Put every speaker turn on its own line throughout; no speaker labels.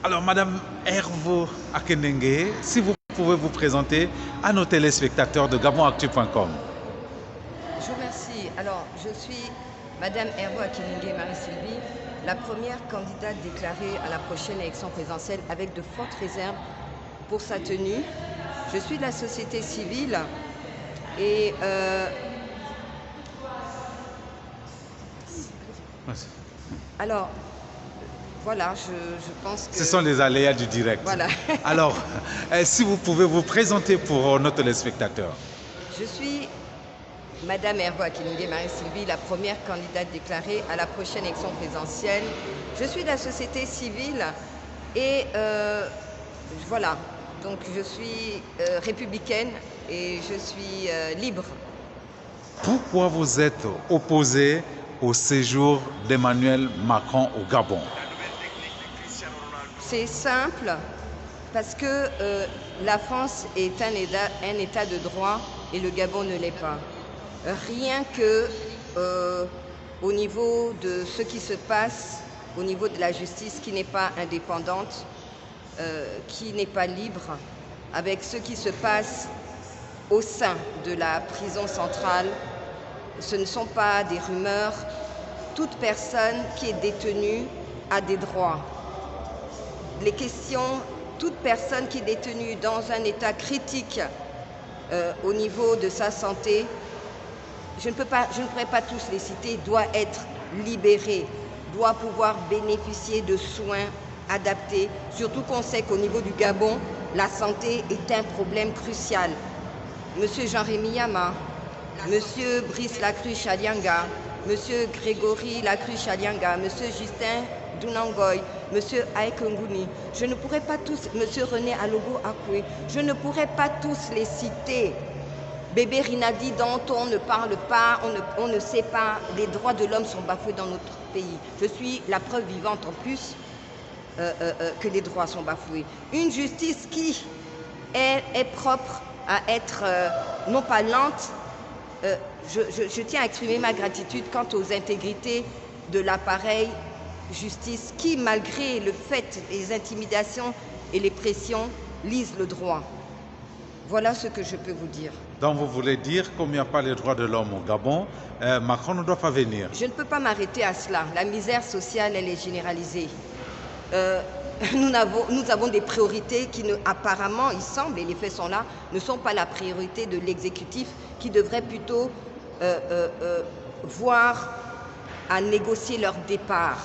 Alors, Madame Hervo Akenenge, si vous pouvez vous présenter à nos téléspectateurs de GabonActu.com.
Je vous remercie. Alors, je suis Madame Hervo Akenenge Marie-Sylvie, la première candidate déclarée à la prochaine élection présidentielle avec de fortes réserves pour sa tenue. Je suis de la société civile et alors, voilà, je pense que...
Ce sont les aléas du direct.
Voilà.
Alors, si vous pouvez vous présenter pour nos téléspectateurs.
Je suis Madame Hervo Akenenge Marie-Sylvie, la première candidate déclarée à la prochaine élection présidentielle. Je suis de la société civile et voilà, donc je suis républicaine et je suis libre.
Pourquoi vous êtes opposé au séjour d'Emmanuel Macron au Gabon?
C'est simple, parce que la France est un état de droit et le Gabon ne l'est pas. Rien que au niveau de ce qui se passe, au niveau de la justice qui n'est pas indépendante, qui n'est pas libre, avec ce qui se passe au sein de la prison centrale, ce ne sont pas des rumeurs. Toute personne qui est détenue a des droits. Les questions, toute personne qui est détenue dans un état critique au niveau de sa santé, je ne pourrais pas tous les citer, doit être libérée, doit pouvoir bénéficier de soins adaptés, surtout qu'on sait qu'au niveau du Gabon, la santé est un problème crucial. Monsieur Jean-Rémy Yama, Monsieur Brice Lacruche-Alianga, Monsieur Grégory Lacruche-Alianga, Monsieur Justin Dunangoy, Monsieur Aïkenguni, je ne pourrais pas tous, Monsieur René Alogo Akwe, je ne pourrais pas tous les citer. Bébé Rinaldi dont on ne parle pas, on ne sait pas, les droits de l'homme sont bafoués dans notre pays. Je suis la preuve vivante en plus que les droits sont bafoués. Une justice qui est propre à être non pas lente. Je tiens à exprimer ma gratitude quant aux intégrités de l'appareil justice qui, malgré le fait, les intimidations et les pressions, lisent le droit. Voilà ce que je peux vous dire.
Donc vous voulez dire, comme il n'y a pas les droits de l'homme au Gabon, Macron ne doit pas venir?
Je ne peux pas m'arrêter à cela. La misère sociale, elle est généralisée. Nous avons des priorités qui, apparemment, il semble, et les faits sont là, ne sont pas la priorité de l'exécutif qui devrait plutôt voir à négocier leur départ.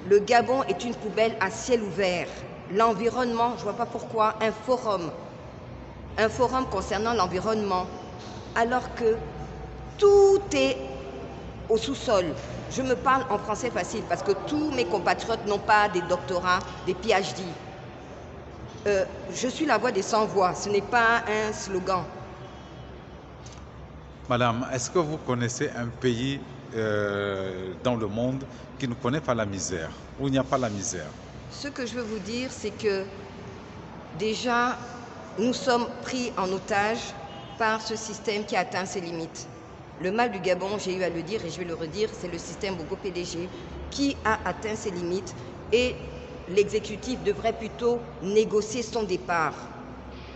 Le Gabon est une poubelle à ciel ouvert. L'environnement, je ne vois pas pourquoi, un forum concernant l'environnement, alors que tout est au sous-sol. Je me parle en français facile parce que tous mes compatriotes n'ont pas des doctorats, des PhD. Je suis la voix des sans-voix, ce n'est pas un slogan.
Madame, est-ce que vous connaissez un pays dans le monde qui ne connaît pas la misère, où il n'y a pas la misère?
Ce que je veux vous dire, c'est que déjà, nous sommes pris en otage par ce système qui atteint ses limites. Le mal du Gabon, j'ai eu à le dire et je vais le redire, c'est le système Bogo-PDG qui a atteint ses limites et l'exécutif devrait plutôt négocier son départ.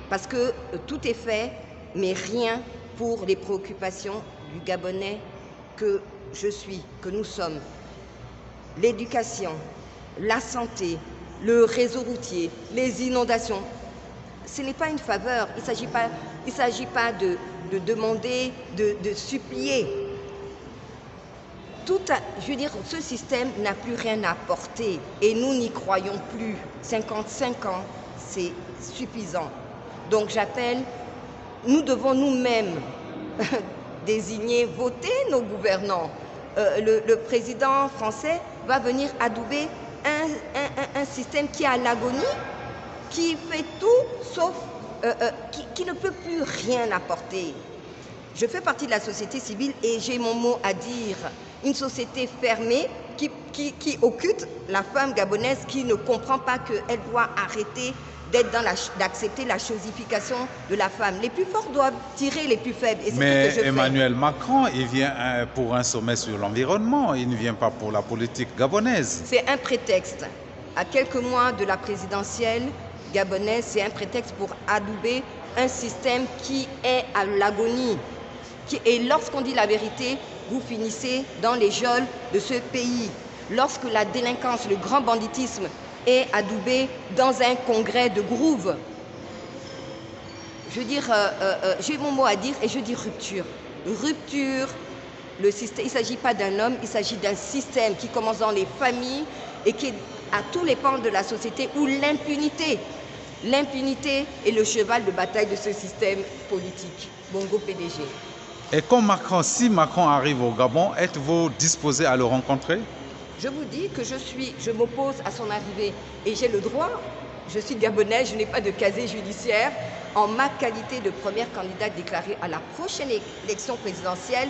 Parce que tout est fait, mais rien pour les préoccupations du Gabonais que je suis, que nous sommes. L'éducation, la santé, le réseau routier, les inondations. Ce n'est pas une faveur, il ne s'agit pas de demander, de supplier. Je veux dire, ce système n'a plus rien à apporter et nous n'y croyons plus. 55 ans, c'est suffisant. Donc j'appelle, nous devons nous-mêmes désigner, voter nos gouvernants. Le président français va venir adouber un système qui est à l'agonie, qui fait tout sauf, qui ne peut plus rien apporter. Je fais partie de la société civile et j'ai mon mot à dire. Une société fermée qui occulte la femme gabonaise qui ne comprend pas qu'elle doit arrêter d'accepter la chosification de la femme. Les plus forts doivent tirer les plus faibles. Et
mais
ce que je
Emmanuel Macron, il vient pour un sommet sur l'environnement, il ne vient pas pour la politique gabonaise.
C'est un prétexte. à quelques mois de la présidentielle gabonaise, c'est un prétexte pour adouber un système qui est à l'agonie. Et lorsqu'on dit la vérité, vous finissez dans les geôles de ce pays. Lorsque la délinquance, le grand banditisme est adoubé dans un congrès de groove, je veux dire, j'ai mon mot à dire et je dis rupture. Rupture, le système, il ne s'agit pas d'un homme, il s'agit d'un système qui commence dans les familles et qui est à tous les pans de la société où l'impunité est le cheval de bataille de ce système politique. Bongo PDG.
Et comme Macron, si Macron arrive au Gabon, êtes-vous disposé à le rencontrer?
Je vous dis que je m'oppose à son arrivée et j'ai le droit. Je suis gabonaise, je n'ai pas de casier judiciaire. En ma qualité de première candidate déclarée à la prochaine élection présidentielle,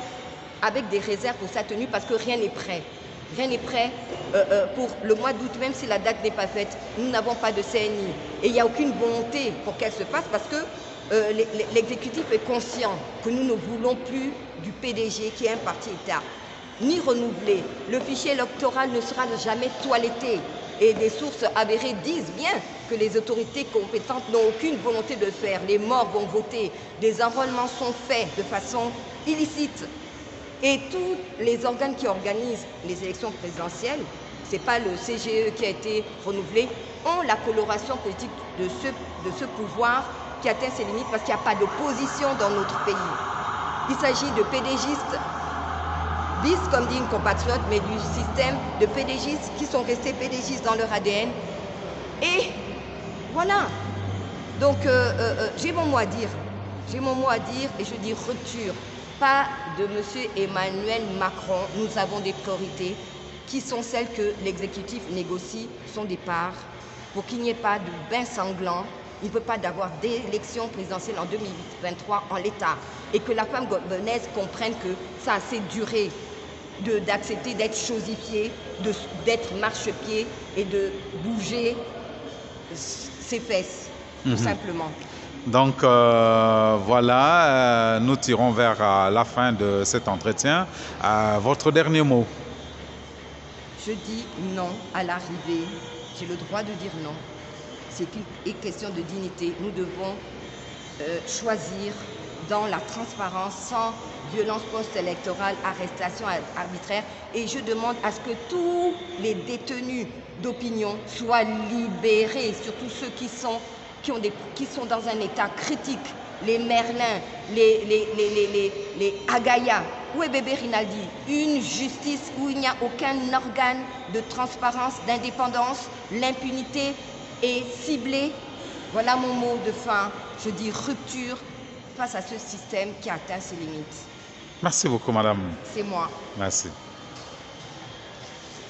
avec des réserves pour sa tenue, parce que rien n'est prêt. Rien n'est prêt pour le mois d'août, même si la date n'est pas faite. Nous n'avons pas de CNI. Et il n'y a aucune volonté pour qu'elle se fasse parce que l'exécutif est conscient que nous ne voulons plus du PDG qui est un parti État, ni renouvelé. Le fichier électoral ne sera jamais toiletté. Et des sources avérées disent bien que les autorités compétentes n'ont aucune volonté de le faire. Les morts vont voter. Des enrôlements sont faits de façon illicite. Et tous les organes qui organisent les élections présidentielles, ce n'est pas le CGE qui a été renouvelé, ont la coloration politique de ce pouvoir qui atteint ses limites parce qu'il n'y a pas d'opposition dans notre pays. Il s'agit de pédégistes, bis comme dit une compatriote, mais du système de pédégistes qui sont restés pédégistes dans leur ADN. Et voilà. Donc j'ai mon mot à dire. J'ai mon mot à dire et je dis rupture. Pas de M. Emmanuel Macron. Nous avons des priorités qui sont celles que l'exécutif négocie son départ pour qu'il n'y ait pas de bain sanglant. Il ne peut pas d'avoir d'élection présidentielle en 2023 en l'état et que la femme gabonaise comprenne que ça a assez duré d'accepter d'être chosifiée, d'être marchepied et de bouger ses fesses, tout simplement.
Donc voilà, nous tirons vers la fin de cet entretien. Votre dernier mot?
Je dis non à l'arrivée. J'ai le droit de dire non. C'est une question de dignité. Nous devons choisir dans la transparence, sans violence post-électorale, arrestation arbitraire. Et je demande à ce que tous les détenus d'opinion soient libérés, surtout ceux qui sont dans un état critique. Les Merlin, les Agaya. Où est bébé Rinaldi? Une justice où il n'y a aucun organe de transparence, d'indépendance, l'impunité est ciblée. Voilà mon mot de fin. Je dis rupture face à ce système qui atteint ses limites.
Merci beaucoup, madame.
C'est moi.
Merci.